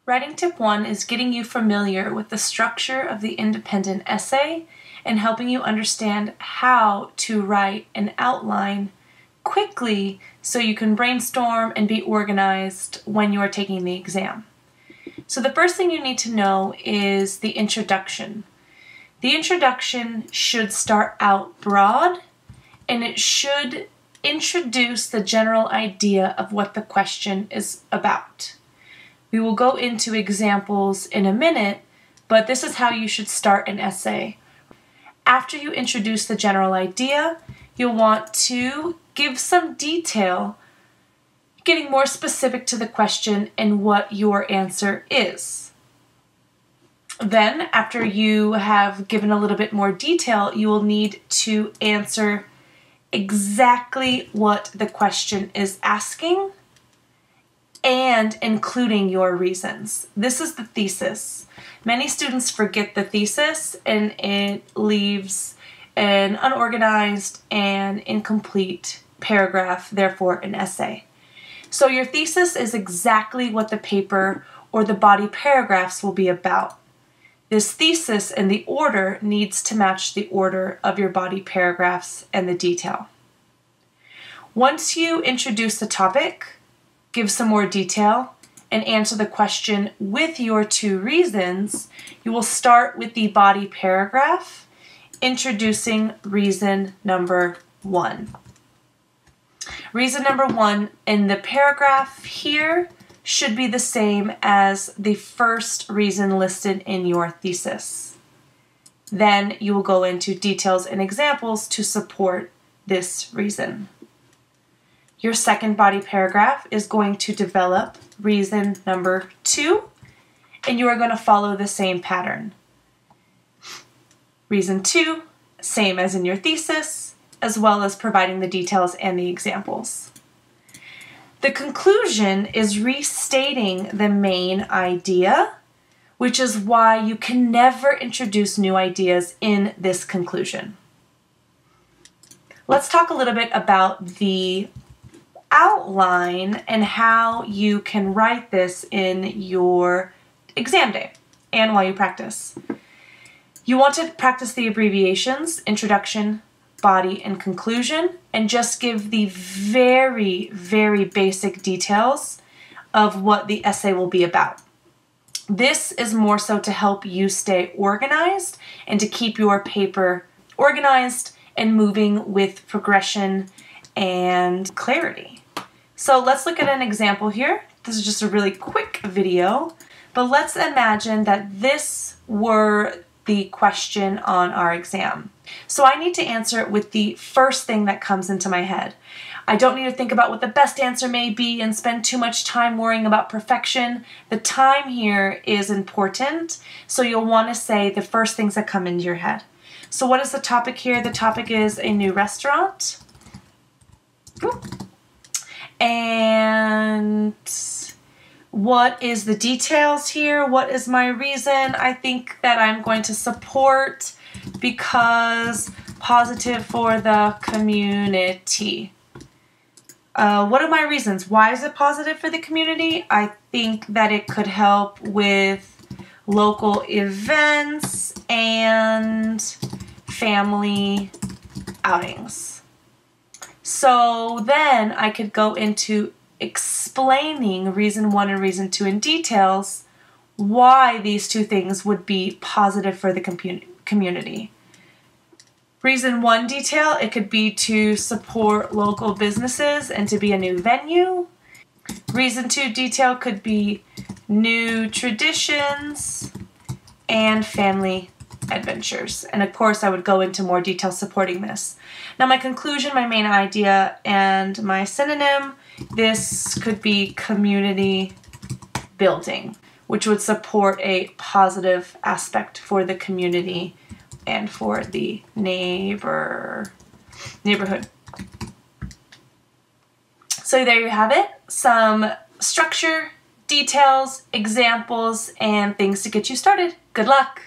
Writing tip 1 is getting you familiar with the structure of the independent essay and helping you understand how to write an outline quickly so you can brainstorm and be organized when you are taking the exam. So the first thing you need to know is the introduction. The introduction should start out broad and it should introduce the general idea of what the question is about. We will go into examples in a minute, but this is how you should start an essay. After you introduce the general idea, you'll want to give some detail, getting more specific to the question and what your answer is. Then, after you have given a little bit more detail, you will need to answer exactly what the question is asking and including your reasons. This is the thesis. Many students forget the thesis and it leaves an unorganized and incomplete paragraph, therefore an essay. So your thesis is exactly what the paper or the body paragraphs will be about. This thesis and the order needs to match the order of your body paragraphs and the detail. Once you introduce the topic, give some more detail, and answer the question with your 2 reasons, you will start with the body paragraph, introducing reason number 1. Reason number 1 in the paragraph here should be the same as the first reason listed in your thesis. Then you will go into details and examples to support this reason. Your second body paragraph is going to develop reason number 2, and you are going to follow the same pattern. Reason 2, same as in your thesis, as well as providing the details and the examples. The conclusion is restating the main idea, which is why you can never introduce new ideas in this conclusion. Let's talk a little bit about the outline and how you can write this in your exam day and while you practice. You want to practice the abbreviations, introduction, body, and conclusion, and just give the very, very basic details of what the essay will be about. This is more so to help you stay organized and to keep your paper organized and moving with progression and clarity. So let's look at an example here. This is just a really quick video, but let's imagine that this were the question on our exam. So I need to answer it with the first thing that comes into my head. I don't need to think about what the best answer may be and spend too much time worrying about perfection. The time here is important, so you'll want to say the first things that come into your head. So what is the topic here? The topic is a new restaurant. And what is the details here? What is my reason? I think that I'm going to support because positive for the community. What are my reasons? Why is it positive for the community? I think that it could help with local events and family outings. So then I could go into explaining reason 1 and reason 2 in details, why these 2 things would be positive for the community. Reason 1 detail, it could be to support local businesses and to be a new venue. Reason 2 detail could be new traditions and family adventures. And of course I would go into more detail supporting this. Now my conclusion, my main idea, and my synonym, this could be community building, which would support a positive aspect for the community and for the neighborhood. So there you have it, some structure, details, examples, and things to get you started. Good luck!